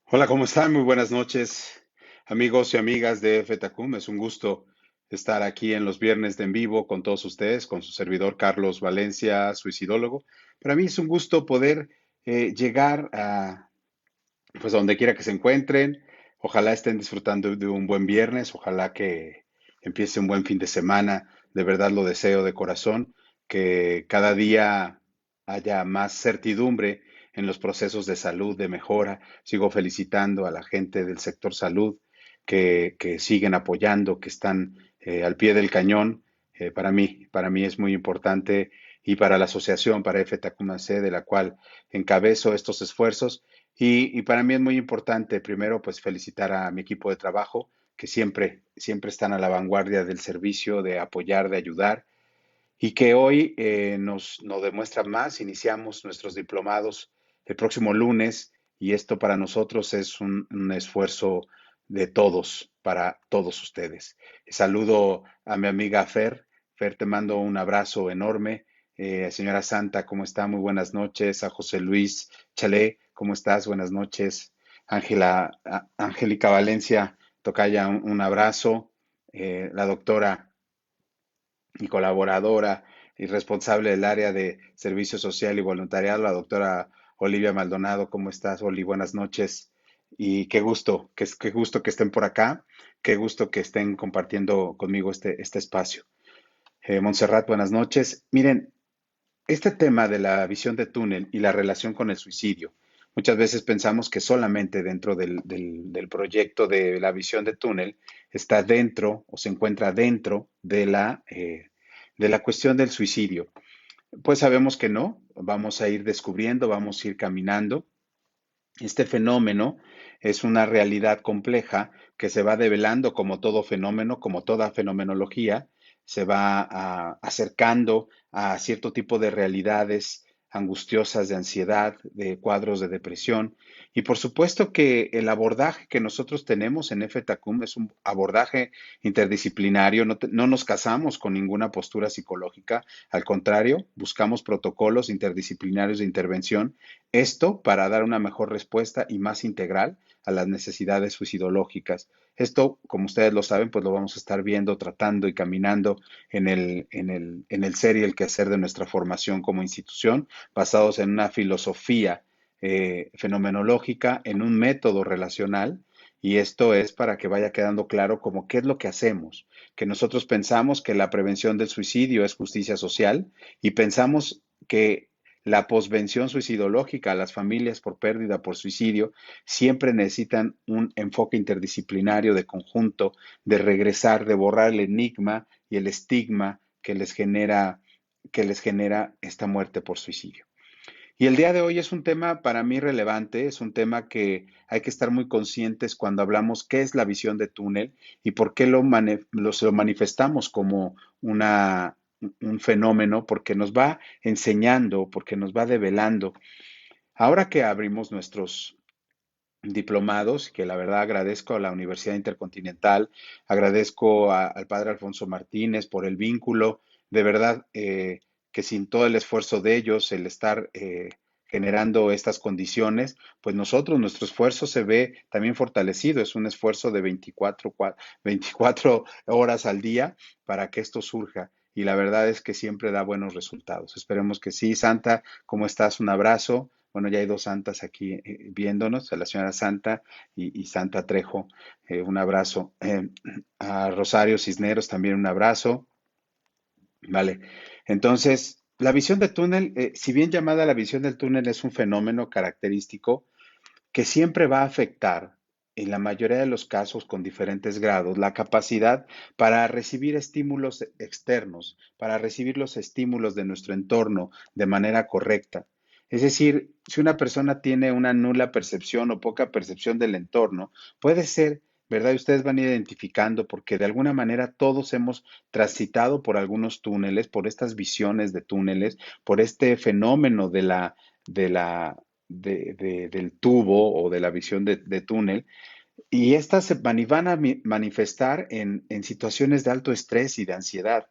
Hola, ¿cómo están? Muy buenas noches, amigos y amigas de FETACUM. Es un gusto estar aquí en los viernes de en vivo con todos ustedes, con su servidor Carlos Valencia, suicidólogo. Para mí es un gusto poder llegar a, pues, a donde quiera que se encuentren. Ojalá estén disfrutando de un buen viernes, ojalá que empiece un buen fin de semana. De verdad lo deseo de corazón, que cada día haya más certidumbre en los procesos de salud, de mejora. Sigo felicitando a la gente del sector salud que siguen apoyando, que están al pie del cañón. Para mí es muy importante y para la asociación, para FTACUMAC, de la cual encabezo estos esfuerzos. Y para mí es muy importante, primero, pues felicitar a mi equipo de trabajo, que siempre están a la vanguardia del servicio, de apoyar, de ayudar, y que hoy nos demuestra más. Iniciamos nuestros diplomados el próximo lunes, y esto para nosotros es un esfuerzo de todos, para todos ustedes. Saludo a mi amiga Fer. Fer, te mando un abrazo enorme. Señora Santa, ¿cómo está? Muy buenas noches. A José Luis Chalé, ¿cómo estás? Buenas noches. Angélica Valencia, tocaya, un abrazo. La doctora y colaboradora y responsable del área de Servicio Social y Voluntariado, la doctora Olivia Maldonado. ¿Cómo estás, Oli? Buenas noches. Y qué gusto que estén por acá, qué gusto que estén compartiendo conmigo este espacio. Montserrat, buenas noches. Miren, este tema de la visión de túnel y la relación con el suicidio, muchas veces pensamos que solamente dentro del proyecto de la visión de túnel está dentro o se encuentra dentro de la cuestión del suicidio. Pues sabemos que no, vamos a ir descubriendo, vamos a ir caminando. Este fenómeno es una realidad compleja que se va develando como todo fenómeno, como toda fenomenología, se va acercando a cierto tipo de realidades angustiosas, de ansiedad, de cuadros de depresión. Y por supuesto que el abordaje que nosotros tenemos en FTACUM es un abordaje interdisciplinario. No nos casamos con ninguna postura psicológica, al contrario, buscamos protocolos interdisciplinarios de intervención, esto para dar una mejor respuesta y más integral a las necesidades suicidológicas. Esto, como ustedes lo saben, pues lo vamos a estar viendo, tratando y caminando en el ser y el quehacer de nuestra formación como institución, basados en una filosofía fenomenológica, en un método relacional. Y esto es para que vaya quedando claro como qué es lo que hacemos, que nosotros pensamos que la prevención del suicidio es justicia social y pensamos que la posvención suicidológica, las familias por pérdida por suicidio, siempre necesitan un enfoque interdisciplinario de conjunto, de regresar, de borrar el enigma y el estigma que les genera esta muerte por suicidio. Y el día de hoy es un tema para mí relevante, es un tema que hay que estar muy conscientes cuando hablamos qué es la visión de túnel y por qué lo manifestamos como un fenómeno, porque nos va enseñando, porque nos va develando. Ahora que abrimos nuestros diplomados, que la verdad agradezco a la Universidad Intercontinental, agradezco al padre Alfonso Martínez por el vínculo, de verdad que sin todo el esfuerzo de ellos, el estar generando estas condiciones, pues nuestro esfuerzo se ve también fortalecido, es un esfuerzo de 24 horas al día para que esto surja. Y la verdad es que siempre da buenos resultados. Esperemos que sí. Santa, ¿cómo estás? Un abrazo. Bueno, ya hay dos santas aquí viéndonos, a la señora Santa y Santa Trejo, un abrazo. A Rosario Cisneros también un abrazo. Vale. Entonces, la visión de túnel, si bien llamada la visión del túnel, es un fenómeno característico que siempre va a afectar, en la mayoría de los casos con diferentes grados, la capacidad para recibir estímulos externos, para recibir los estímulos de nuestro entorno de manera correcta. Es decir, si una persona tiene una nula percepción o poca percepción del entorno, puede ser, ¿verdad? Y ustedes van identificando porque de alguna manera todos hemos transitado por algunos túneles, por estas visiones de túneles, por este fenómeno de la, del tubo o de la visión de túnel, y estas van a manifestar en situaciones de alto estrés y de ansiedad.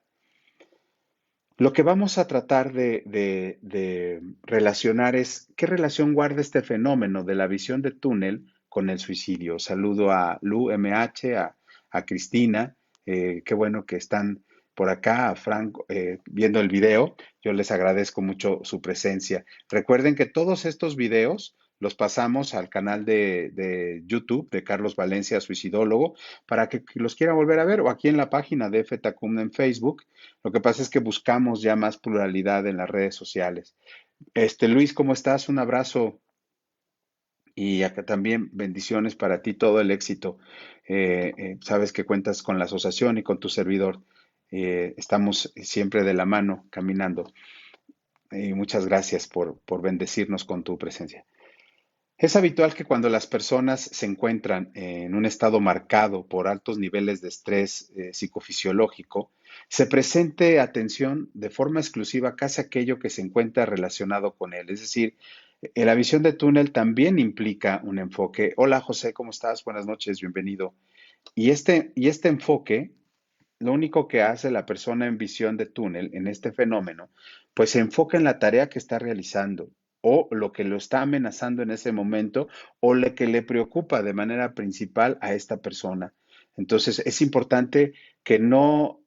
Lo que vamos a tratar de relacionar es qué relación guarda este fenómeno de la visión de túnel con el suicidio. Saludo a Lu MH, a Cristina, qué bueno que están por acá, a Frank, viendo el video. Yo les agradezco mucho su presencia. Recuerden que todos estos videos los pasamos al canal de YouTube de Carlos Valencia, suicidólogo, para que los quiera volver a ver, o aquí en la página de FETACUM en Facebook. Lo que pasa es que buscamos ya más pluralidad en las redes sociales. Luis, ¿cómo estás? Un abrazo y acá también bendiciones para ti, todo el éxito. Sabes que cuentas con la asociación y con tu servidor. Estamos siempre de la mano caminando. Y muchas gracias por bendecirnos con tu presencia. Es habitual que cuando las personas se encuentran en un estado marcado por altos niveles de estrés psicofisiológico, se presente atención de forma exclusiva a casi aquello que se encuentra relacionado con él. Es decir, la visión de túnel también implica un enfoque. Hola José, ¿cómo estás? Buenas noches, bienvenido. Y este enfoque, lo único que hace la persona en visión de túnel, en este fenómeno, pues se enfoca en la tarea que está realizando o lo que lo está amenazando en ese momento o lo que le preocupa de manera principal a esta persona. Entonces, es importante que no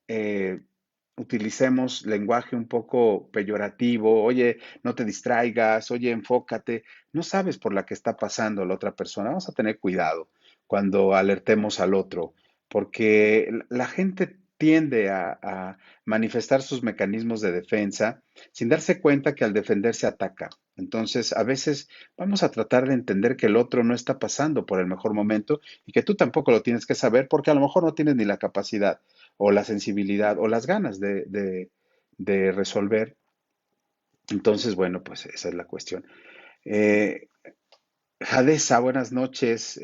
utilicemos lenguaje un poco peyorativo, oye, no te distraigas, oye, enfócate. No sabes por la que está pasando la otra persona. Vamos a tener cuidado cuando alertemos al otro porque la gente tiende a manifestar sus mecanismos de defensa sin darse cuenta que al defenderse ataca. Entonces, a veces vamos a tratar de entender que el otro no está pasando por el mejor momento y que tú tampoco lo tienes que saber porque a lo mejor no tienes ni la capacidad o la sensibilidad o las ganas de resolver. Entonces, bueno, pues esa es la cuestión. Eh, Jadesa, buenas noches.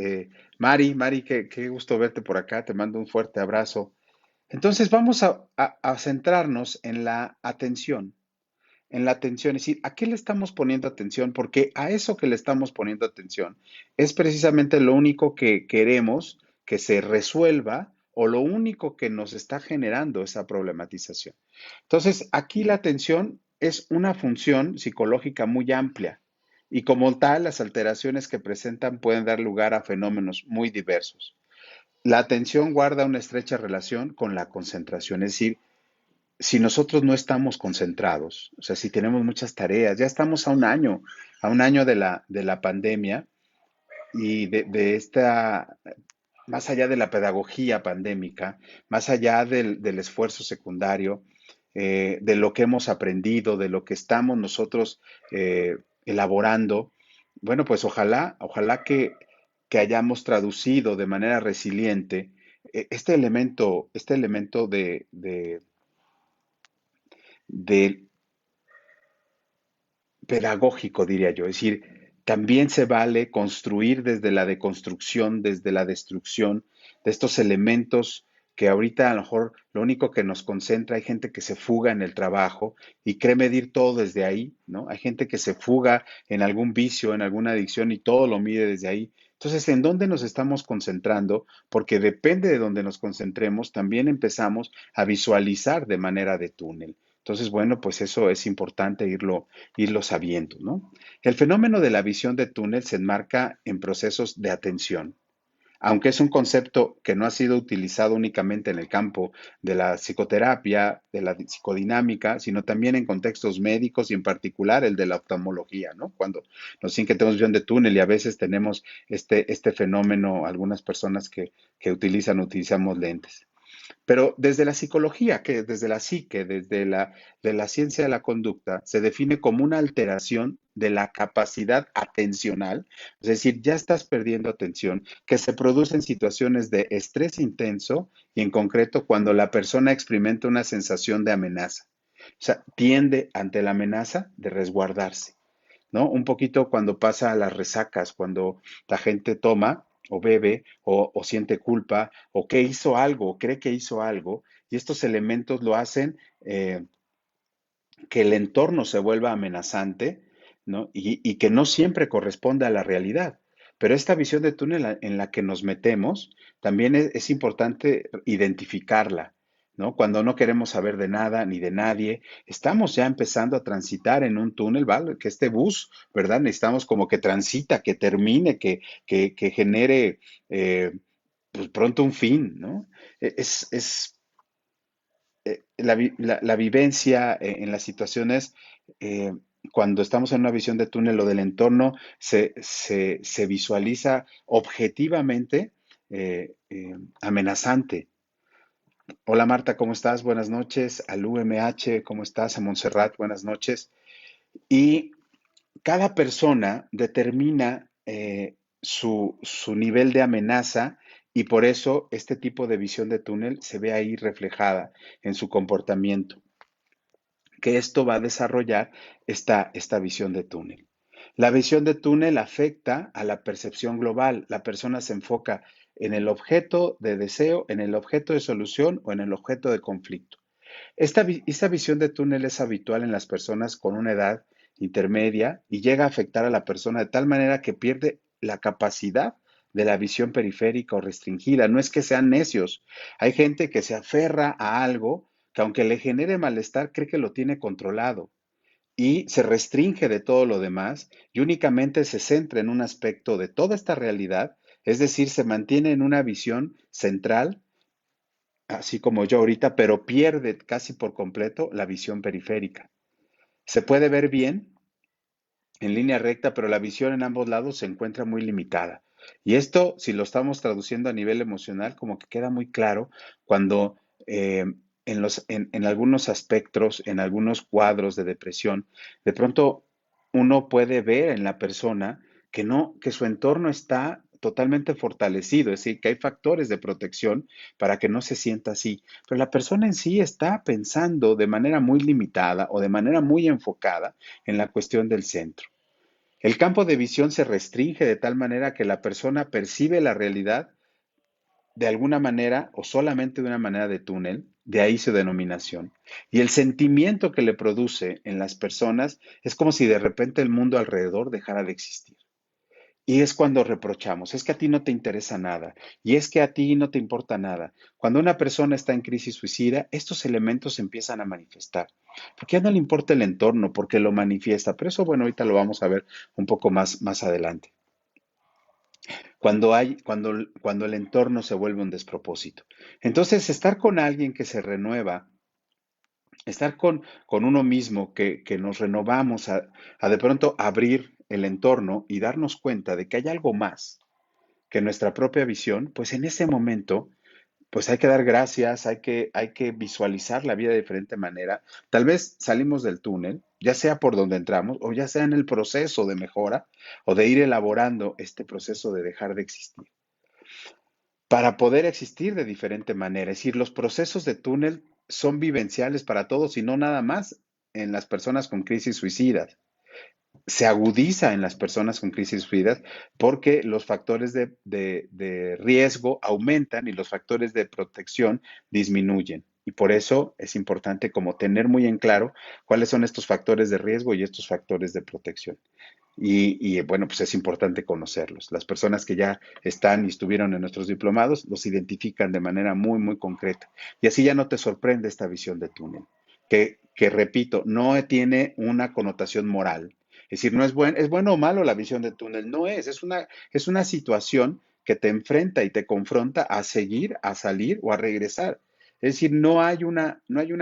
Mari, qué gusto verte por acá. Te mando un fuerte abrazo. Entonces vamos a centrarnos en la atención, es decir, ¿a qué le estamos poniendo atención? Porque a eso que le estamos poniendo atención es precisamente lo único que queremos que se resuelva o lo único que nos está generando esa problematización. Entonces, aquí la atención es una función psicológica muy amplia y como tal, las alteraciones que presentan pueden dar lugar a fenómenos muy diversos. La atención guarda una estrecha relación con la concentración, es decir, si nosotros no estamos concentrados, o sea, si tenemos muchas tareas, ya estamos a un año de la pandemia y de esta, más allá de la pedagogía pandémica, más allá del esfuerzo secundario, de lo que hemos aprendido, de lo que estamos nosotros elaborando, bueno, pues ojalá que hayamos traducido de manera resiliente este elemento de pedagógico, diría yo. Es decir, también se vale construir desde la deconstrucción, desde la destrucción de estos elementos que ahorita a lo mejor lo único que nos concentra, hay gente que se fuga en el trabajo y cree medir todo desde ahí, ¿no? Hay gente que se fuga en algún vicio, en alguna adicción y todo lo mide desde ahí. Entonces, ¿en dónde nos estamos concentrando? Porque depende de dónde nos concentremos, también empezamos a visualizar de manera de túnel. Entonces, bueno, pues eso es importante irlo sabiendo, ¿no? El fenómeno de la visión de túnel se enmarca en procesos de atención, aunque es un concepto que no ha sido utilizado únicamente en el campo de la psicoterapia, de la psicodinámica, sino también en contextos médicos y en particular el de la oftalmología, ¿no? Cuando nos dicen que tenemos visión de túnel y a veces tenemos este fenómeno, algunas personas que utilizamos lentes. Pero desde la psicología, que desde la psique, de la ciencia de la conducta, se define como una alteración de la capacidad atencional, es decir, ya estás perdiendo atención, que se produce en situaciones de estrés intenso y en concreto cuando la persona experimenta una sensación de amenaza. O sea, tiende ante la amenaza de resguardarse. ¿No? Un poquito cuando pasa a las resacas, cuando la gente toma o bebe o siente culpa o que hizo algo o cree que hizo algo y estos elementos lo hacen que el entorno se vuelva amenazante, ¿no? Y que no siempre corresponde a la realidad. Pero esta visión de túnel en la que nos metemos, también es importante identificarla, ¿no? Cuando no queremos saber de nada ni de nadie, estamos ya empezando a transitar en un túnel, ¿vale? Que este bus, ¿verdad? Necesitamos como que transita, que termine, que genere pues pronto un fin, ¿no? Es la vivencia en las situaciones, eh, cuando estamos en una visión de túnel o del entorno, se visualiza objetivamente amenazante. Hola Marta, ¿cómo estás? Buenas noches. Al UMH, ¿cómo estás? A Montserrat, buenas noches. Y cada persona determina su nivel de amenaza y por eso este tipo de visión de túnel se ve ahí reflejada en su comportamiento, que esto va a desarrollar esta visión de túnel. La visión de túnel afecta a la percepción global. La persona se enfoca en el objeto de deseo, en el objeto de solución o en el objeto de conflicto. Esta visión de túnel es habitual en las personas con una edad intermedia y llega a afectar a la persona de tal manera que pierde la capacidad de la visión periférica o restringida. No es que sean necios. Hay gente que se aferra a algo que aunque le genere malestar, cree que lo tiene controlado y se restringe de todo lo demás y únicamente se centra en un aspecto de toda esta realidad, es decir, se mantiene en una visión central, así como yo ahorita, pero pierde casi por completo la visión periférica. Se puede ver bien en línea recta, pero la visión en ambos lados se encuentra muy limitada. Y esto, si lo estamos traduciendo a nivel emocional, como que queda muy claro cuando en algunos aspectos, en algunos cuadros de depresión, de pronto uno puede ver en la persona que no, que su entorno está totalmente fortalecido, es decir, que hay factores de protección para que no se sienta así, pero la persona en sí está pensando de manera muy limitada o de manera muy enfocada en la cuestión del centro. El campo de visión se restringe de tal manera que la persona percibe la realidad de alguna manera o solamente de una manera de túnel, de ahí su denominación. Y el sentimiento que le produce en las personas es como si de repente el mundo alrededor dejara de existir. Y es cuando reprochamos, es que a ti no te interesa nada, y es que a ti no te importa nada. Cuando una persona está en crisis suicida, estos elementos empiezan a manifestar, porque ya no le importa el entorno, porque lo manifiesta. Pero eso, bueno, ahorita lo vamos a ver un poco más adelante. Cuando el entorno se vuelve un despropósito. Entonces, estar con alguien que se renueva, estar con uno mismo, que nos renovamos a de pronto abrir el entorno y darnos cuenta de que hay algo más que nuestra propia visión, pues en ese momento, pues hay que dar gracias, hay que visualizar la vida de diferente manera. Tal vez salimos del túnel, ya sea por donde entramos o ya sea en el proceso de mejora o de ir elaborando este proceso de dejar de existir para poder existir de diferente manera. Es decir, los procesos de túnel son vivenciales para todos y no nada más en las personas con crisis suicidas. Se agudiza en las personas con crisis suicidas porque los factores de riesgo aumentan y los factores de protección disminuyen. Y por eso es importante como tener muy en claro cuáles son estos factores de riesgo y estos factores de protección. Bueno, pues es importante conocerlos. Las personas que ya están y estuvieron en nuestros diplomados los identifican de manera muy concreta. Y así ya no te sorprende esta visión de túnel, que repito, no tiene una connotación moral. Es decir, no es, es bueno o malo la visión de túnel, no es una situación que te enfrenta y te confronta a seguir, a salir o a regresar. Es decir, no hay una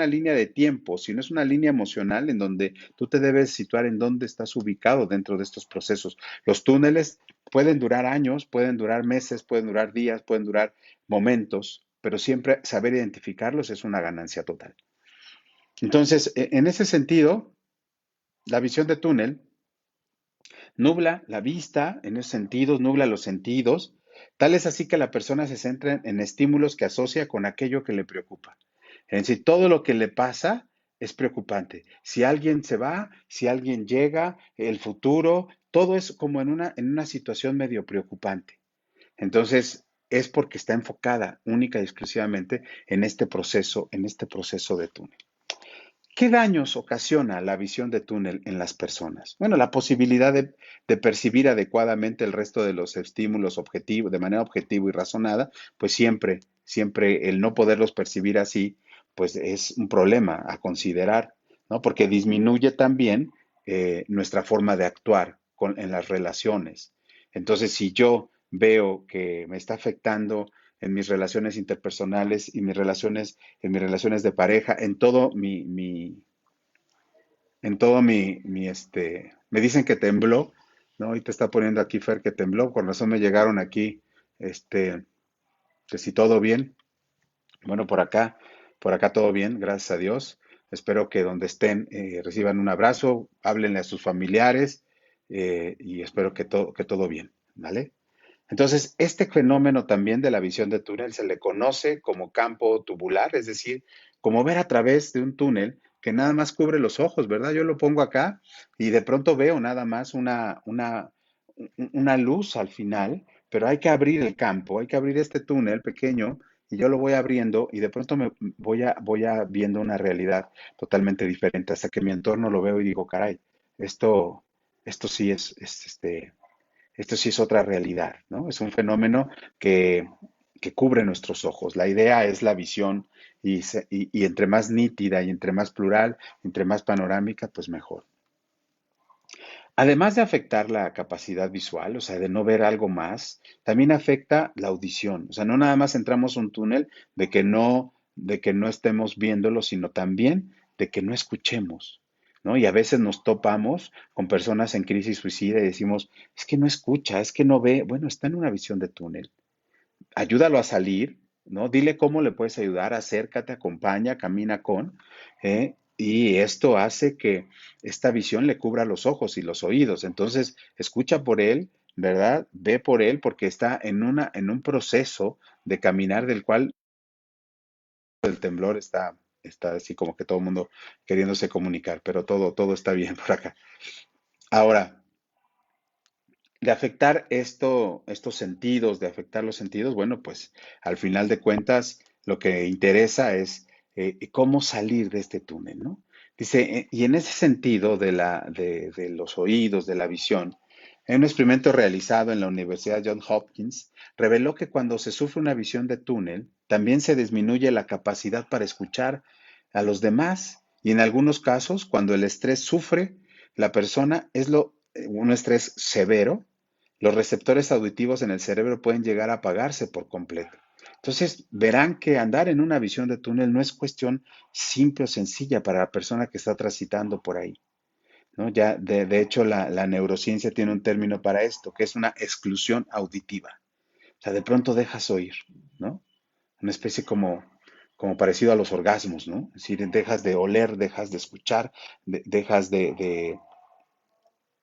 línea de tiempo, sino es una línea emocional en donde tú te debes situar en dónde estás ubicado dentro de estos procesos. Los túneles pueden durar años, pueden durar meses, pueden durar días, pueden durar momentos, pero siempre saber identificarlos es una ganancia total. Entonces, en ese sentido, la visión de túnel nubla la vista, en esos sentidos, nubla los sentidos. Tal es así que la persona se centra en estímulos que asocia con aquello que le preocupa. Es decir, todo lo que le pasa es preocupante. Si alguien se va, si alguien llega, el futuro, todo es como en una situación medio preocupante. Entonces, es porque está enfocada única y exclusivamente en este proceso de túnel. ¿Qué daños ocasiona la visión de túnel en las personas? Bueno, la posibilidad de percibir adecuadamente el resto de los estímulos objetivos, de manera objetiva y razonada, pues siempre el no poderlos percibir así, pues es un problema a considerar, ¿no? Porque disminuye también nuestra forma de actuar en las relaciones. Entonces, si yo veo que me está afectando en mis relaciones interpersonales y en mis relaciones de pareja, me dicen que tembló, ¿no? Y te está poniendo aquí, Fer, que tembló, con razón me llegaron aquí, este, que si todo bien. Bueno, por acá todo bien, gracias a Dios. Espero que donde estén reciban un abrazo, háblenle a sus familiares y espero que todo bien, ¿vale? Entonces, este fenómeno también de la visión de túnel se le conoce como campo tubular, es decir, como ver a través de un túnel que nada más cubre los ojos, ¿verdad? Yo lo pongo acá y de pronto veo nada más una luz al final, pero hay que abrir el campo, hay que abrir este túnel pequeño y yo lo voy abriendo y de pronto voy a viendo una realidad totalmente diferente hasta que mi entorno lo veo y digo, caray, esto, esto sí esto sí es otra realidad, ¿no? Es un fenómeno que, que cubre nuestros ojos. La idea es la visión y entre más nítida y entre más plural, entre más panorámica, pues mejor. Además de afectar la capacidad visual, o sea, de no ver algo más, también afecta la audición. O sea, no nada más entramos a un túnel de que no estemos viéndolo, sino también de que no escuchemos, ¿no? Y a veces nos topamos con personas en crisis suicida y decimos, es que no escucha, es que no ve. Bueno, está en una visión de túnel. Ayúdalo a salir, ¿no? Dile cómo le puedes ayudar, acércate, acompaña, camina con, y esto hace que esta visión le cubra los ojos y los oídos. Entonces, escucha por él, ¿verdad? Ve por él, porque está en un proceso de caminar del cual el temblor está así como que todo el mundo queriéndose comunicar, pero todo está bien por acá. Ahora, de afectar estos sentidos, de afectar los sentidos, bueno, pues al final de cuentas lo que interesa es cómo salir de este túnel, ¿no? Dice, y en ese sentido de los oídos, de la visión, en un experimento realizado en la Universidad Johns Hopkins, reveló que cuando se sufre una visión de túnel, también se disminuye la capacidad para escuchar a los demás y en algunos casos, cuando el estrés sufre, la persona un estrés severo, los receptores auditivos en el cerebro pueden llegar a apagarse por completo. Entonces, verán que andar en una visión de túnel no es cuestión simple o sencilla para la persona que está transitando por ahí, ¿no? Ya, de hecho, la neurociencia tiene un término para esto, que es una exclusión auditiva. O sea, de pronto dejas oír, ¿no? Una especie como parecido a los orgasmos, ¿no? Es decir, dejas de oler, dejas de escuchar, dejas de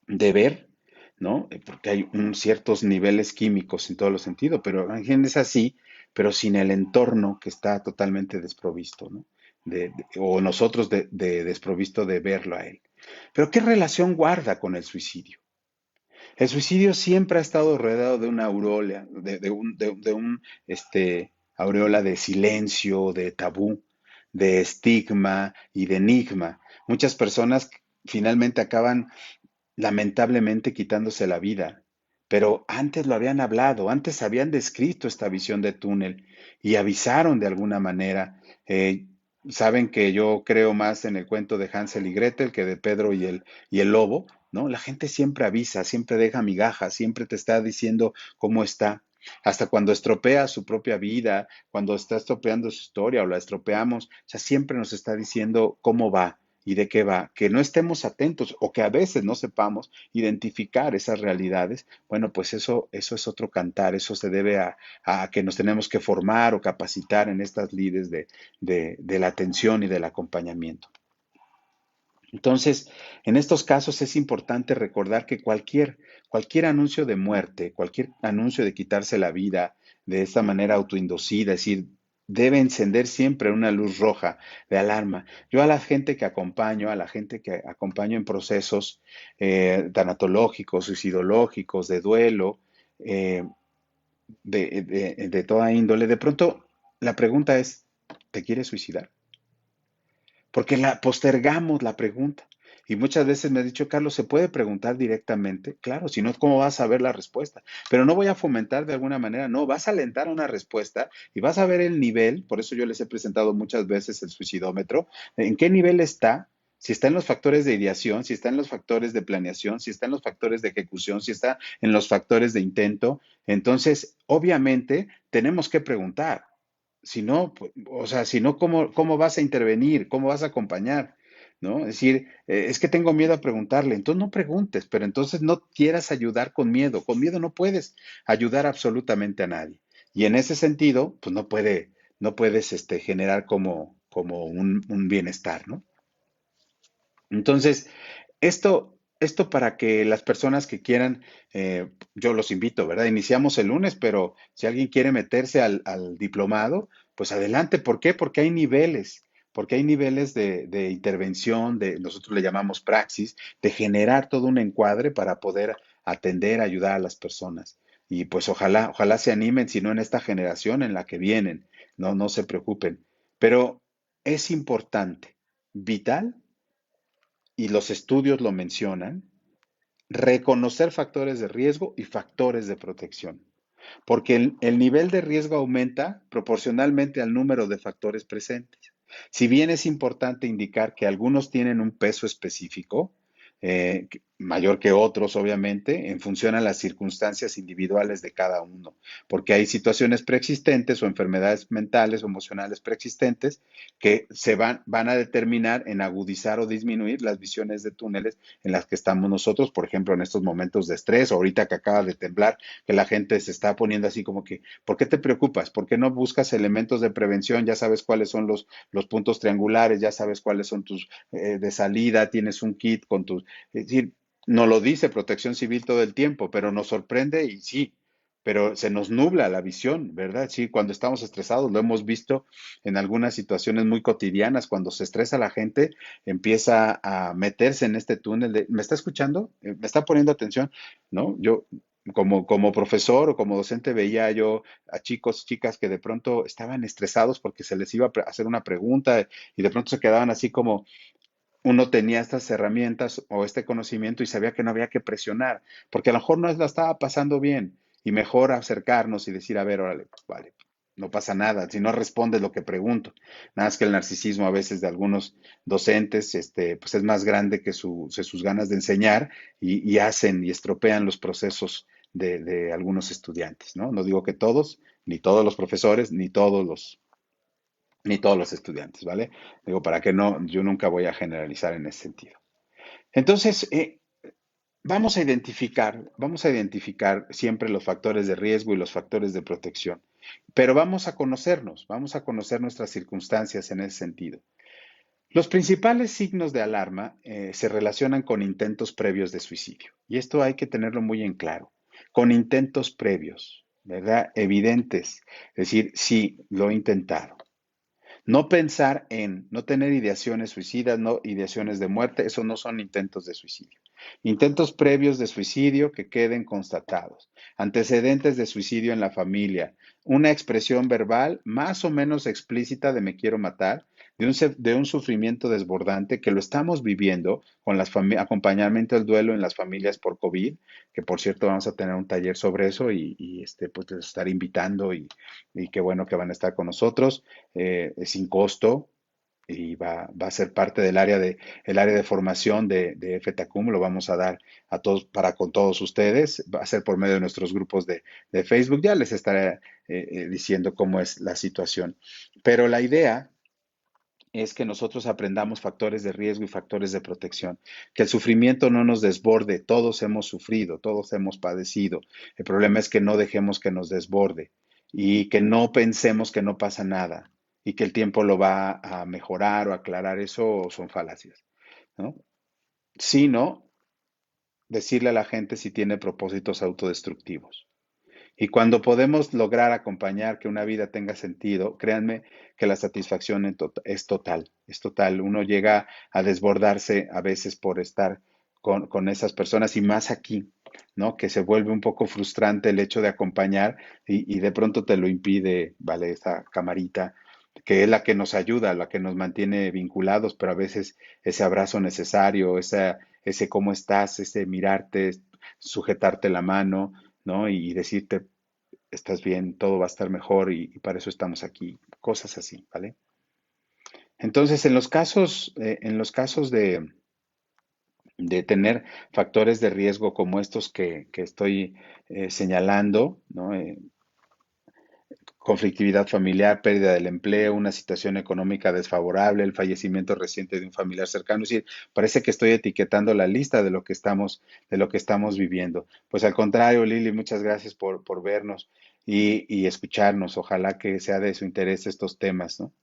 ver, ¿no? Porque hay ciertos niveles químicos en todos los sentidos, pero imagínense así, pero sin el entorno que está totalmente desprovisto, ¿no? O nosotros desprovisto de verlo a él. Pero ¿qué relación guarda con el suicidio? El suicidio siempre ha estado rodeado de una aureola, aureola de silencio, de tabú, de estigma y de enigma. Muchas personas finalmente acaban lamentablemente quitándose la vida. Pero antes lo habían hablado, antes habían descrito esta visión de túnel y avisaron de alguna manera. Saben que yo creo más en el cuento de Hansel y Gretel que de Pedro y el lobo, ¿no? La gente siempre avisa, siempre deja migajas, siempre te está diciendo cómo está. Hasta cuando estropea su propia vida, cuando está estropeando su historia o la estropeamos, o sea, siempre nos está diciendo cómo va y de qué va, que no estemos atentos o que a veces no sepamos identificar esas realidades, bueno, pues eso es otro cantar, eso se debe a que nos tenemos que formar o capacitar en estas lides de la atención y del acompañamiento. Entonces, en estos casos es importante recordar que cualquier anuncio de muerte, cualquier anuncio de quitarse la vida de esta manera autoinducida, es decir, debe encender siempre una luz roja de alarma. Yo a la gente que acompaño, a la gente que acompaño en procesos tanatológicos, suicidológicos, de duelo, eh, de toda índole, de pronto la pregunta es, ¿te quieres suicidar? Porque la postergamos la pregunta. Y muchas veces me ha dicho, Carlos, ¿se puede preguntar directamente? Claro, si no, ¿cómo vas a ver la respuesta? Pero no voy a fomentar de alguna manera, no, vas a alentar una respuesta y vas a ver el nivel, por eso yo les he presentado muchas veces el suicidómetro, en qué nivel está, si está en los factores de ideación, si está en los factores de planeación, si está en los factores de ejecución, si está en los factores de intento. Entonces, obviamente, tenemos que preguntar. Si no, o sea, si no, ¿cómo vas a intervenir? ¿Cómo vas a acompañar? ¿No? Es decir, es que tengo miedo a preguntarle, entonces no preguntes, pero entonces no quieras ayudar con miedo no puedes ayudar absolutamente a nadie. Y en ese sentido, pues no puedes generar como un bienestar, ¿no? Entonces, esto para que las personas que quieran, yo los invito, ¿verdad? Iniciamos el lunes, pero si alguien quiere meterse al diplomado, pues adelante. ¿Por qué? Porque hay niveles de intervención, nosotros le llamamos praxis, de generar todo un encuadre para poder atender, ayudar a las personas. Y pues ojalá se animen, si no en esta generación en la que vienen, no se preocupen. Pero es importante, vital, y los estudios lo mencionan, reconocer factores de riesgo y factores de protección, porque el nivel de riesgo aumenta proporcionalmente al número de factores presentes. Si bien es importante indicar que algunos tienen un peso específico, mayor que otros, obviamente, en función a las circunstancias individuales de cada uno, porque hay situaciones preexistentes o enfermedades mentales o emocionales preexistentes que van a determinar en agudizar o disminuir las visiones de túneles en las que estamos nosotros, por ejemplo, en estos momentos de estrés, o ahorita que acaba de temblar, que la gente se está poniendo así como que, ¿por qué te preocupas? ¿Por qué no buscas elementos de prevención? Ya sabes cuáles son los puntos triangulares, ya sabes cuáles son tus de salida, tienes un kit con tus... Es decir, no lo dice Protección Civil todo el tiempo, pero nos sorprende y sí, pero se nos nubla la visión, ¿verdad? Sí, cuando estamos estresados, lo hemos visto en algunas situaciones muy cotidianas, cuando se estresa la gente, empieza a meterse en este túnel de, ¿me está escuchando? ¿Me está poniendo atención? ¿No? Yo como profesor o como docente veía yo a chicos, chicas que de pronto estaban estresados porque se les iba a hacer una pregunta y de pronto se quedaban así como uno tenía estas herramientas o este conocimiento y sabía que no había que presionar, porque a lo mejor no la estaba pasando bien y mejor acercarnos y decir, a ver, órale, pues vale, no pasa nada, si no respondes lo que pregunto. Nada más que el narcisismo a veces de algunos docentes, pues es más grande que sus ganas de enseñar y hacen y estropean los procesos de algunos estudiantes, ¿no? No digo que todos, ni todos los profesores, ni todos los estudiantes, ¿vale? Digo, para que no, yo nunca voy a generalizar en ese sentido. Entonces, vamos a identificar siempre los factores de riesgo y los factores de protección, pero vamos a conocer nuestras circunstancias en ese sentido. Los principales signos de alarma se relacionan con intentos previos de suicidio, y esto hay que tenerlo muy en claro, con intentos previos, ¿verdad? Evidentes, es decir, sí, lo he intentado. No pensar no tener ideaciones suicidas, no ideaciones de muerte, eso no son intentos de suicidio. Intentos previos de suicidio que queden constatados. Antecedentes de suicidio en la familia. Una expresión verbal más o menos explícita de me quiero matar, de un sufrimiento desbordante que lo estamos viviendo con acompañamiento del duelo en las familias por COVID, que por cierto vamos a tener un taller sobre eso y pues les estaré invitando y qué bueno que van a estar con nosotros, es sin costo y va a ser parte el área de formación de FETACUM, lo vamos a dar a todos, para con todos ustedes, va a ser por medio de nuestros grupos de Facebook, ya les estaré diciendo cómo es la situación. Pero la idea es que nosotros aprendamos factores de riesgo y factores de protección, que el sufrimiento no nos desborde, todos hemos sufrido, todos hemos padecido. El problema es que no dejemos que nos desborde y que no pensemos que no pasa nada y que el tiempo lo va a mejorar o aclarar, eso son falacias, ¿no? Sino decirle a la gente si tiene propósitos autodestructivos. Y cuando podemos lograr acompañar que una vida tenga sentido, créanme que la satisfacción es total, es total. Uno llega a desbordarse a veces por estar con esas personas y más aquí, ¿no? Que se vuelve un poco frustrante el hecho de acompañar y de pronto te lo impide, vale, esta camarita, que es la que nos ayuda, la que nos mantiene vinculados, pero a veces ese abrazo necesario, ese cómo estás, ese mirarte, sujetarte la mano, ¿no? Y decirte, estás bien, todo va a estar mejor y para eso estamos aquí, cosas así, ¿vale? Entonces, en los casos de tener factores de riesgo como estos que estoy señalando, ¿no? Conflictividad familiar, pérdida del empleo, una situación económica desfavorable, el fallecimiento reciente de un familiar cercano. Es decir, parece que estoy etiquetando la lista de lo que estamos viviendo. Pues al contrario, Lili, muchas gracias por vernos y escucharnos. Ojalá que sea de su interés estos temas, ¿no?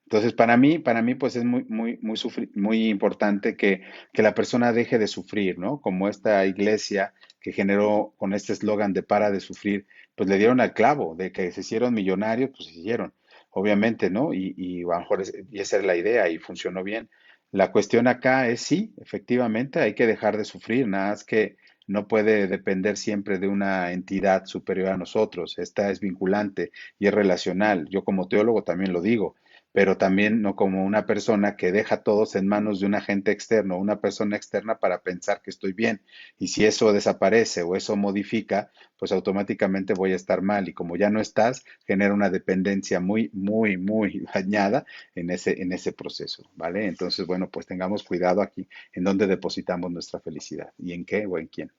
Entonces, para mí, pues es muy importante que la persona deje de sufrir, ¿no? Como esta iglesia que generó con este eslogan de para de sufrir, pues le dieron al clavo, de que se hicieron millonarios, pues se hicieron, obviamente, ¿no? Y a lo mejor y esa era la idea y funcionó bien. La cuestión acá es sí, efectivamente, hay que dejar de sufrir, nada más que no puede depender siempre de una entidad superior a nosotros. Esta es vinculante y es relacional. Yo como teólogo también lo digo, pero también no como una persona que deja todos en manos de un agente externo, una persona externa para pensar que estoy bien. Y si eso desaparece o eso modifica, pues automáticamente voy a estar mal. Y como ya no estás, genera una dependencia muy dañada en ese proceso, ¿vale? Entonces, bueno, pues tengamos cuidado aquí en dónde depositamos nuestra felicidad y en qué o en quién.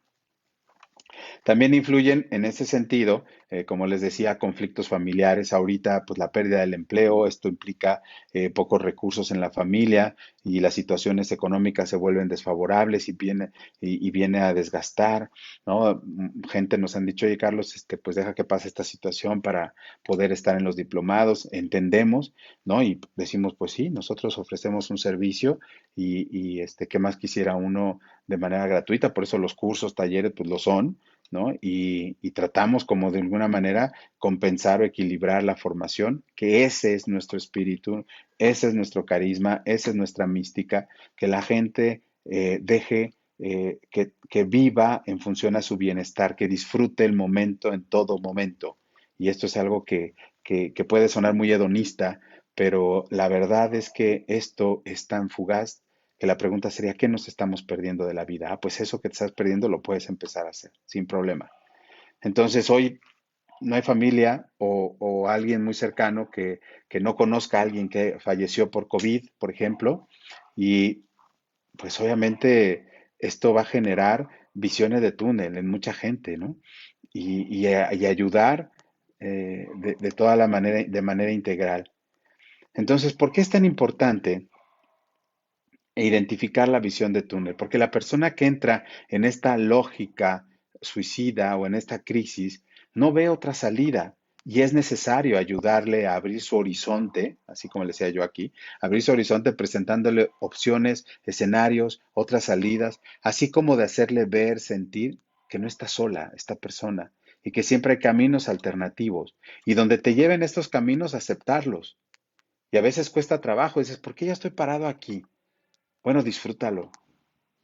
También influyen en ese sentido, como les decía, conflictos familiares. Ahorita, pues la pérdida del empleo, esto implica pocos recursos en la familia y las situaciones económicas se vuelven desfavorables y viene a desgastar, ¿no? Gente nos han dicho, oye, Carlos, pues deja que pase esta situación para poder estar en los diplomados. Entendemos, ¿no? Y decimos, pues sí, nosotros ofrecemos un servicio ¿qué más quisiera uno de manera gratuita? Por eso los cursos, talleres, pues lo son, ¿no? Y tratamos como de alguna manera compensar o equilibrar la formación, que ese es nuestro espíritu, ese es nuestro carisma, esa es nuestra mística, que la gente deje que viva en función a su bienestar, que disfrute el momento en todo momento. Y esto es algo que puede sonar muy hedonista, pero la verdad es que esto es tan fugaz que la pregunta sería, ¿qué nos estamos perdiendo de la vida? Ah, pues eso que te estás perdiendo lo puedes empezar a hacer sin problema. Entonces, hoy no hay familia o alguien muy cercano que no conozca a alguien que falleció por COVID, por ejemplo, y pues obviamente esto va a generar visiones de túnel en mucha gente, ¿no? Y ayudar de toda la manera, de manera integral. Entonces, ¿por qué es tan importante identificar la visión de túnel? Porque la persona que entra en esta lógica suicida o en esta crisis no ve otra salida y es necesario ayudarle a abrir su horizonte, así como le decía yo aquí, abrir su horizonte presentándole opciones, escenarios, otras salidas, así como de hacerle ver, sentir que no está sola esta persona y que siempre hay caminos alternativos y donde te lleven estos caminos, aceptarlos. Y a veces cuesta trabajo, dices, ¿por qué ya estoy parado aquí? Bueno, disfrútalo.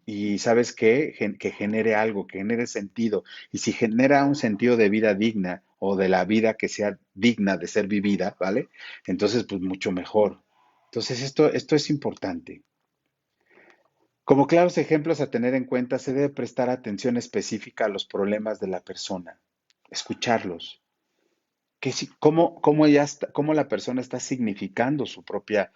Y sabes qué, que genere algo, que genere sentido. Y si genera un sentido de vida digna o de la vida que sea digna de ser vivida, ¿vale? Entonces, pues mucho mejor. Entonces, esto es importante. Como claros ejemplos a tener en cuenta, se debe prestar atención específica a los problemas de la persona, escucharlos, cómo la persona está significando su propia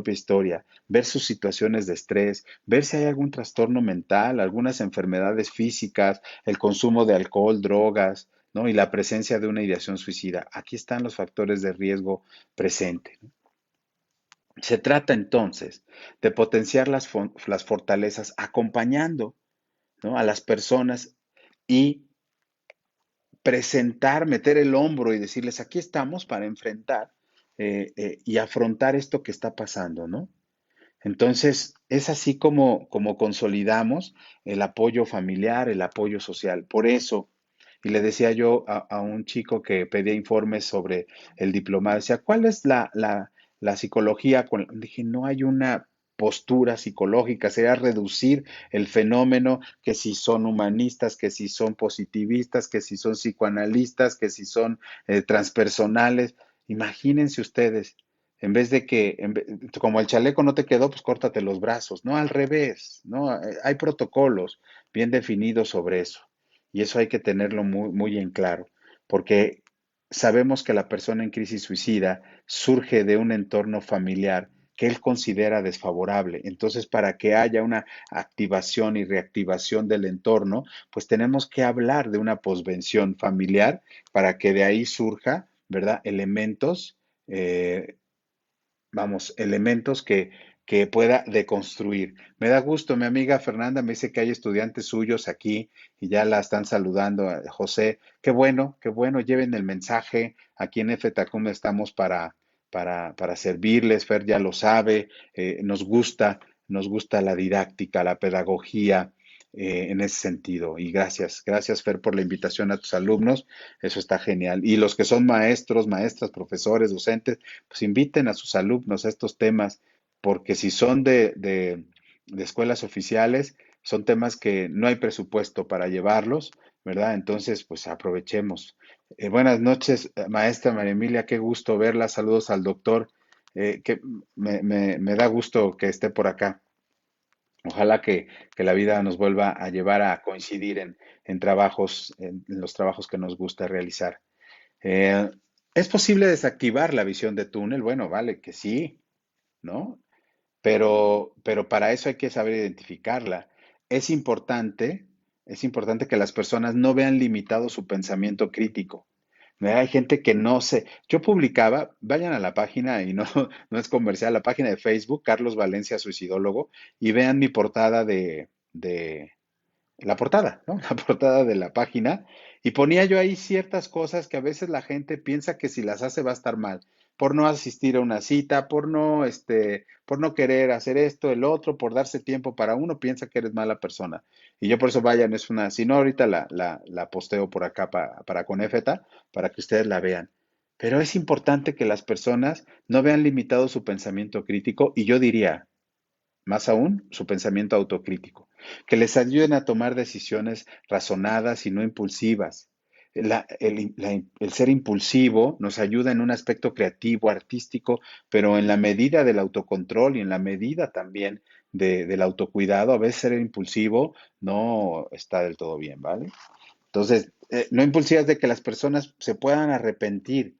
historia, ver sus situaciones de estrés, ver si hay algún trastorno mental, algunas enfermedades físicas, el consumo de alcohol, drogas, ¿no? Y la presencia de una ideación suicida. Aquí están los factores de riesgo presentes. Se trata entonces de potenciar las fortalezas acompañando, ¿no? A las personas y presentar, meter el hombro y decirles, aquí estamos para enfrentar y afrontar esto que está pasando, ¿no? Entonces, es así como consolidamos el apoyo familiar, el apoyo social. Por eso, y le decía yo a un chico que pedía informes sobre el diplomado, decía, ¿cuál es la psicología? Dije, no hay una postura psicológica, sería reducir el fenómeno, que si son humanistas, que si son positivistas, que si son psicoanalistas, que si son transpersonales. Imagínense ustedes, En vez de que, como el chaleco no te quedó, pues córtate los brazos. No, al revés, ¿no? Hay protocolos bien definidos sobre eso. Y eso hay que tenerlo muy, muy en claro, porque sabemos que la persona en crisis suicida surge de un entorno familiar que él considera desfavorable. Entonces, para que haya una activación y reactivación del entorno, pues tenemos que hablar de una posvención familiar para que de ahí surja, ¿verdad? Elementos vamos, elementos que pueda deconstruir. Me da gusto, mi amiga Fernanda me dice que hay estudiantes suyos aquí y ya la están saludando. José, qué bueno, lleven el mensaje. Aquí en FTACUM estamos para servirles, Fer ya lo sabe, nos gusta la didáctica, la pedagogía. En ese sentido. Y gracias Fer por la invitación a tus alumnos, eso está genial. Y los que son maestros, maestras, profesores, docentes, pues inviten a sus alumnos a estos temas, porque si son de escuelas oficiales, son temas que no hay presupuesto para llevarlos, ¿verdad? Entonces, pues aprovechemos. Buenas noches, maestra María Emilia, qué gusto verla. Saludos al doctor, que me da gusto que esté por acá. Ojalá que la vida nos vuelva a llevar a coincidir en trabajos, en los trabajos que nos gusta realizar. Eh, ¿Es posible desactivar la visión de túnel? Bueno, vale, que sí, ¿no? Pero para eso hay que saber identificarla. Es importante, es importante que las personas no vean limitado su pensamiento crítico. Hay gente que no sé. Yo publicaba, vayan a la página y no, no es comercial, la página de Facebook, Carlos Valencia, suicidólogo, y vean mi portada de, la portada, ¿no? La portada de la página, y ponía yo ahí ciertas cosas que a veces la gente piensa que si las hace va a estar mal, por no asistir a una cita, por no querer hacer esto, el otro, por darse tiempo para uno, piensa que eres mala persona. Y yo por eso vayan, es una, si no ahorita la posteo por acá para con Efeta, para que ustedes la vean. Pero es importante que las personas no vean limitado su pensamiento crítico y yo diría, más aún, su pensamiento autocrítico, que les ayuden a tomar decisiones razonadas y no impulsivas. El ser impulsivo nos ayuda en un aspecto creativo, artístico, pero en la medida del autocontrol y en la medida también del autocuidado, a veces ser impulsivo no está del todo bien, ¿vale? Entonces, no impulsivas de que las personas se puedan arrepentir.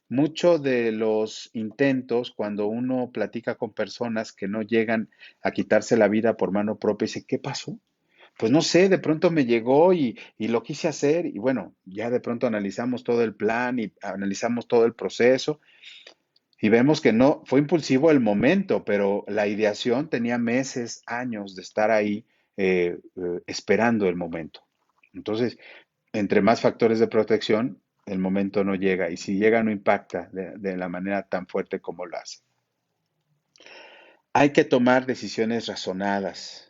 Mucho de los intentos, cuando uno platica con personas que no llegan a quitarse la vida por mano propia, dice, ¿qué pasó? Pues no sé, de pronto me llegó y lo quise hacer y bueno, ya de pronto analizamos todo el plan y analizamos todo el proceso y vemos que no, fue impulsivo el momento, pero la ideación tenía meses, años de estar ahí esperando el momento. Entonces, entre más factores de protección, el momento no llega. Y si llega, no impacta de la manera tan fuerte como lo hace. Hay que tomar decisiones razonadas,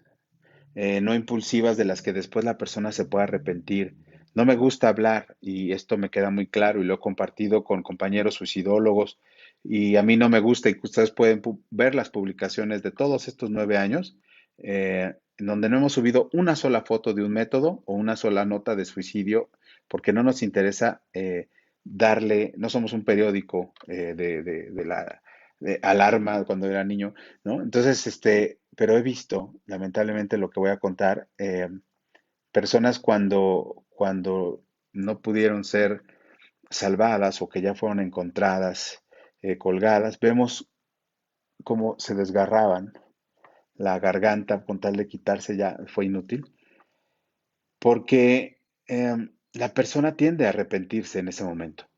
no impulsivas de las que después la persona se pueda arrepentir. No me gusta hablar y esto me queda muy claro y lo he compartido con compañeros suicidólogos y a mí no me gusta y ustedes pueden ver las publicaciones de todos estos 9 años en donde no hemos subido una sola foto de un método o una sola nota de suicidio porque no nos interesa darle, no somos un periódico de la de alarma cuando era niño, ¿no? Entonces, pero he visto, lamentablemente, lo que voy a contar, personas cuando no pudieron ser salvadas o que ya fueron encontradas colgadas, vemos cómo se desgarraban la garganta con tal de quitarse ya fue inútil, porque la persona tiende a arrepentirse en ese momento.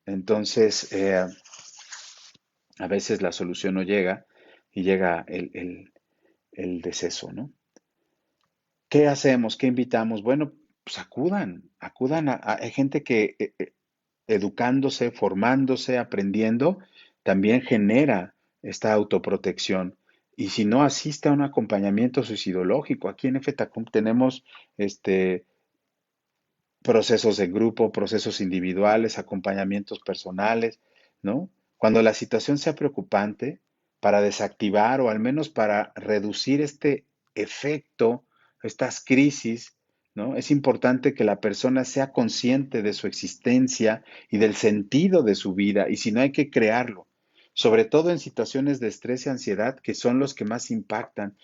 Entonces, a veces la solución no llega y llega el deceso, ¿no? ¿Qué hacemos? ¿Qué invitamos? Bueno, pues acudan hay gente que educándose, formándose, aprendiendo, también genera esta autoprotección. Y si no asiste a un acompañamiento suicidológico, aquí en FETACUM tenemos este, procesos de grupo, procesos individuales, acompañamientos personales, ¿no? Cuando la situación sea preocupante, para desactivar o al menos para reducir este efecto, estas crisis, ¿no? Es importante que la persona sea consciente de su existencia y del sentido de su vida, y si no hay que crearlo. sobre todo en situaciones de estrés y ansiedad, que son los que más impactan.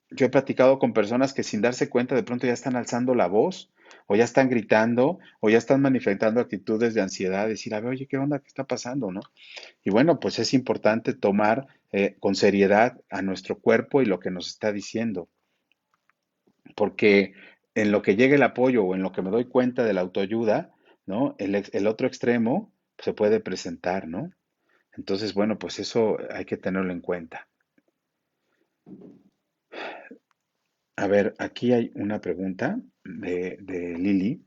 Yo he platicado con personas que sin darse cuenta de pronto ya están alzando la voz, o ya están gritando, o ya están manifestando actitudes de ansiedad, decir, a ver, oye, ¿qué onda? ¿Qué está pasando? ¿No? Y bueno, pues es importante tomar con seriedad a nuestro cuerpo y lo que nos está diciendo, porque en lo que llegue el apoyo o en lo que me doy cuenta de la autoayuda, ¿no? El otro extremo se puede presentar, ¿no? Entonces, bueno, pues eso hay que tenerlo en cuenta. A ver, aquí hay una pregunta de Lili.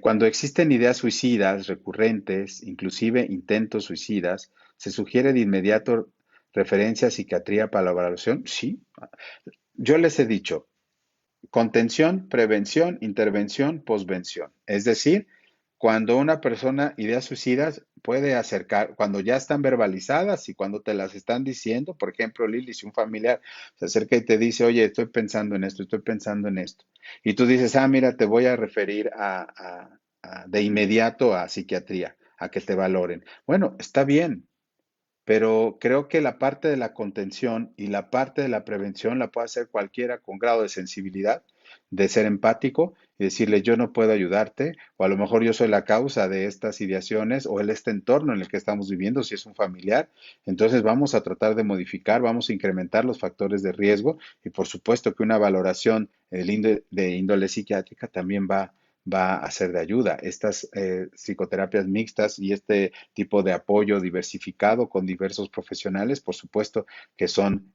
Cuando existen ideas suicidas recurrentes, inclusive intentos suicidas, ¿se sugiere de inmediato referencia a psiquiatría para la evaluación? Sí. Yo les he dicho, contención, prevención, intervención, posvención. Es decir, cuando una persona ideas suicidas puede acercar, cuando ya están verbalizadas y cuando te las están diciendo, por ejemplo, Lili, si un familiar se acerca y te dice, oye, estoy pensando en esto, estoy pensando en esto, y tú dices, ah, mira, te voy a referir de inmediato a psiquiatría, a que te valoren. Bueno, está bien, pero creo que la parte de la contención y la parte de la prevención la puede hacer cualquiera con grado de sensibilidad, de ser empático y decirle yo no puedo ayudarte, o a lo mejor yo soy la causa de estas ideaciones o este entorno en el que estamos viviendo, si es un familiar. Entonces vamos a tratar de modificar, vamos a incrementar los factores de riesgo y por supuesto que una valoración de índole psiquiátrica también va a ser de ayuda. Estas psicoterapias mixtas y este tipo de apoyo diversificado con diversos profesionales, por supuesto que son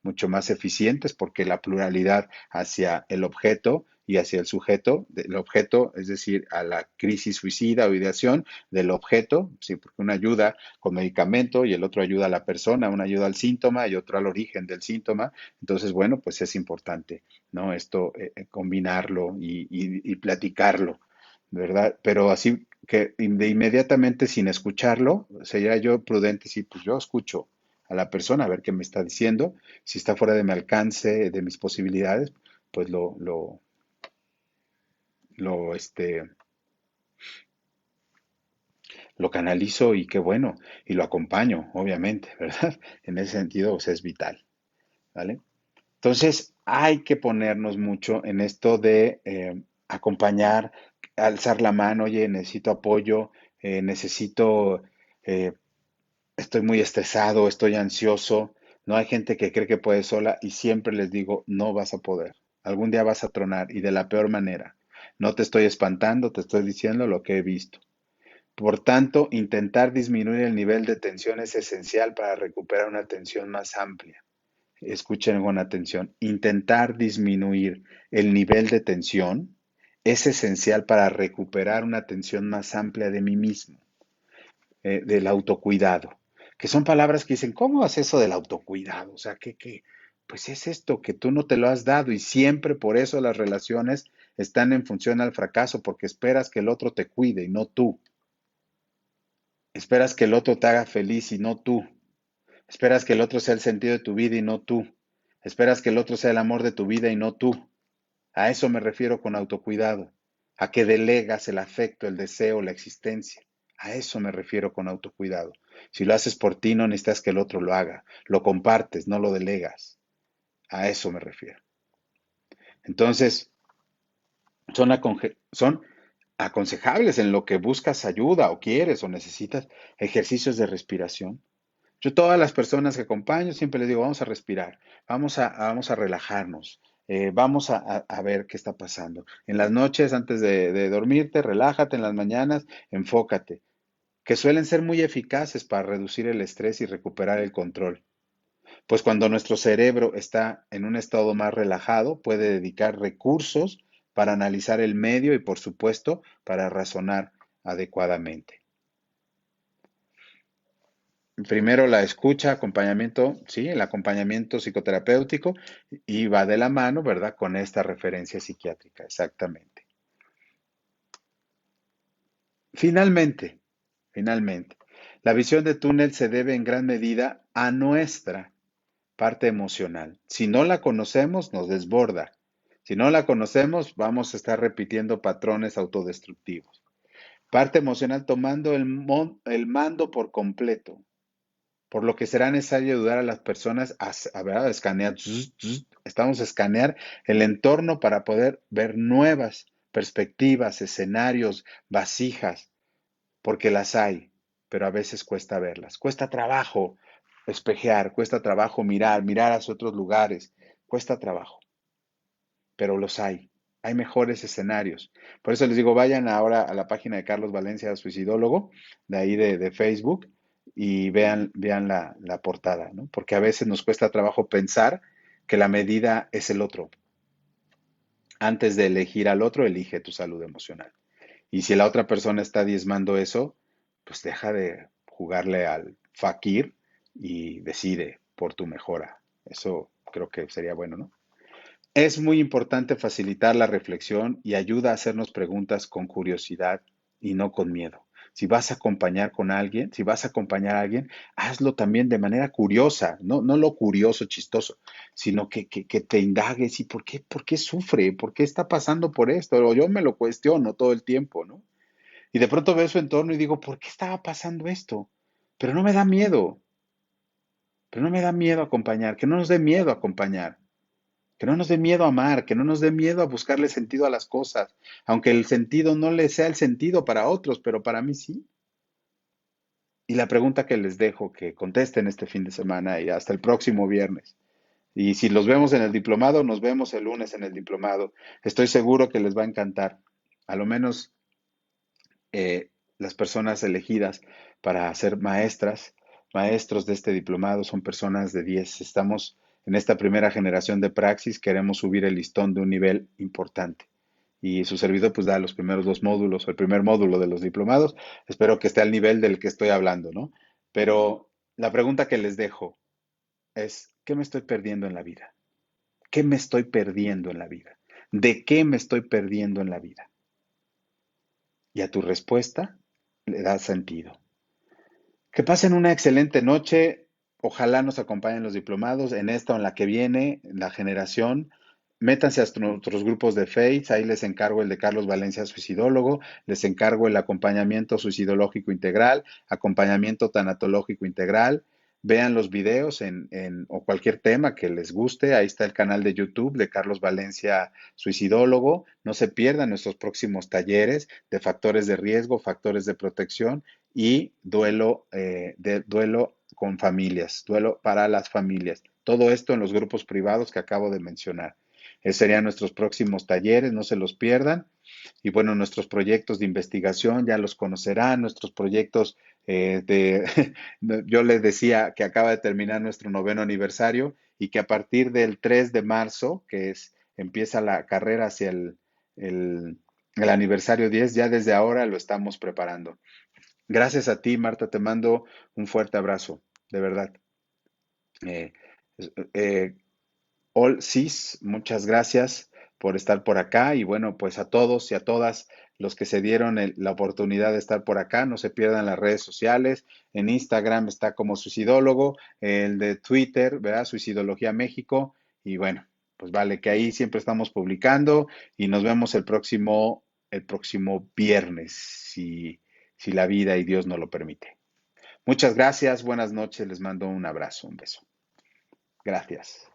mucho más eficientes porque la pluralidad hacia el objeto y hacia el sujeto, del objeto, es decir, a la crisis suicida o ideación del objeto, sí, porque una ayuda con medicamento y el otro ayuda a la persona, una ayuda al síntoma y otro al origen del síntoma. Entonces, bueno, pues es importante, ¿no? Esto, combinarlo y platicarlo, ¿verdad? Pero así que de inmediatamente sin escucharlo, sería yo prudente, sí, pues yo escucho a la persona a ver qué me está diciendo, si está fuera de mi alcance, de mis posibilidades, pues lo lo canalizo y qué bueno, y lo acompaño, obviamente, ¿verdad? En ese sentido, pues es vital, ¿vale? Entonces, hay que ponernos mucho en esto de acompañar, alzar la mano, oye, necesito apoyo, necesito, eh, estoy muy estresado, estoy ansioso. No hay gente que cree que puede sola y siempre les digo, no vas a poder. Algún día vas a tronar y de la peor manera. No te estoy espantando, te estoy diciendo lo que he visto. Por tanto, intentar disminuir el nivel de tensión es esencial para recuperar una tensión más amplia. Escuchen con atención, intentar disminuir el nivel de tensión es esencial para recuperar una tensión más amplia de mí mismo, del autocuidado, que son palabras que dicen, ¿cómo es eso del autocuidado? O sea, pues es esto, que tú no te lo has dado y siempre por eso las relaciones están en función al fracaso, porque esperas que el otro te cuide y no tú. Esperas que el otro te haga feliz y no tú. Esperas que el otro sea el sentido de tu vida y no tú. Esperas que el otro sea el amor de tu vida y no tú. A eso me refiero con autocuidado, a que delegas el afecto, el deseo, la existencia. A eso me refiero con autocuidado. Si lo haces por ti, no necesitas que el otro lo haga. Lo compartes, no lo delegas. A eso me refiero. Entonces, son aconsejables en lo que buscas ayuda o quieres o necesitas ejercicios de respiración. Yo todas las personas que acompaño siempre les digo, vamos a respirar, vamos a relajarnos, vamos a ver qué está pasando. En las noches, antes de dormirte, relájate, en las mañanas, enfócate, que suelen ser muy eficaces para reducir el estrés y recuperar el control. Pues cuando nuestro cerebro está en un estado más relajado, puede dedicar recursos para analizar el medio y, por supuesto, para razonar adecuadamente. Primero la escucha, acompañamiento, sí, el acompañamiento psicoterapéutico y va de la mano, ¿verdad? Con esta referencia psiquiátrica, exactamente. Finalmente, finalmente, la visión de túnel se debe en gran medida a nuestra parte emocional. Si no la conocemos, nos desborda. Si no la conocemos, vamos a estar repitiendo patrones autodestructivos. Parte emocional tomando el mando por completo. por lo que será necesario ayudar a las personas ¿verdad? A escanear. Estamos a escanear el entorno para poder ver nuevas perspectivas, escenarios, vasijas, porque las hay, pero a veces cuesta verlas. Cuesta trabajo espejear, cuesta trabajo mirar hacia otros lugares, cuesta trabajo, pero los hay. Hay mejores escenarios. Por eso les digo, vayan ahora a la página de Carlos Valencia, suicidólogo, de ahí de Facebook, y vean la portada, ¿no? Porque a veces nos cuesta trabajo pensar que la medida es el otro. Antes de elegir al otro, elige tu salud emocional. Y si la otra persona está diezmando eso, pues deja de jugarle al fakir y decide por tu mejora. Eso creo que sería bueno, ¿no? Es muy importante facilitar la reflexión y ayuda a hacernos preguntas con curiosidad y no con miedo. Si vas a acompañar con alguien, si vas a acompañar a alguien, hazlo también de manera curiosa, no lo curioso, chistoso, sino que te indagues y por qué sufre, por qué está pasando por esto. O yo me lo cuestiono todo el tiempo, ¿no? Y de pronto veo su entorno y digo, ¿por qué estaba pasando esto? Pero no me da miedo, pero no me da miedo acompañar, que no nos dé miedo acompañar. Que no nos dé miedo amar, que no nos dé miedo a buscarle sentido a las cosas, aunque el sentido no le sea el sentido para otros, pero para mí sí. Y la pregunta que les dejo, que contesten este fin de semana y hasta el próximo viernes. Y si los vemos en el diplomado, nos vemos el lunes en el diplomado. Estoy seguro que les va a encantar. A lo menos las personas elegidas para ser maestras, maestros de este diplomado son personas de 10. Estamos en esta primera generación de praxis, queremos subir el listón de un nivel importante. Y su servidor pues da los primeros dos módulos, o el primer módulo de los diplomados. Espero que esté al nivel del que estoy hablando, ¿no? Pero la pregunta que les dejo es, ¿qué me estoy perdiendo en la vida? ¿Qué me estoy perdiendo en la vida? ¿De qué me estoy perdiendo en la vida? Y a tu respuesta le da sentido. Que pasen una excelente noche. Ojalá nos acompañen los diplomados en esta o en la que viene, en la generación. Métanse a nuestros grupos de Face, ahí les encargo el de Carlos Valencia, suicidólogo, les encargo el acompañamiento suicidológico integral, acompañamiento tanatológico integral. Vean los videos o cualquier tema que les guste. Ahí está el canal de YouTube de Carlos Valencia, suicidólogo. No se pierdan nuestros próximos talleres de factores de riesgo, factores de protección y duelo con familias, duelo para las familias. Todo esto en los grupos privados que acabo de mencionar. Esos serían nuestros próximos talleres, no se los pierdan. Y bueno, nuestros proyectos de investigación ya los conocerán, nuestros proyectos yo les decía que acaba de terminar nuestro 9º aniversario y que a partir del 3 de marzo, empieza la carrera hacia el, el aniversario 10, ya desde ahora lo estamos preparando. Gracias a ti, Marta, te mando un fuerte abrazo, de verdad. Eh, eh, All Cis, muchas gracias por estar por acá y bueno, pues a todos y a todas los que se dieron la oportunidad de estar por acá, no se pierdan las redes sociales. En Instagram está como Suicidólogo, el de Twitter, ¿verdad? Suicidología México y bueno, pues vale, que ahí siempre estamos publicando y nos vemos el próximo viernes, si la vida y Dios nos lo permite. Muchas gracias, buenas noches, les mando un abrazo, un beso. Gracias.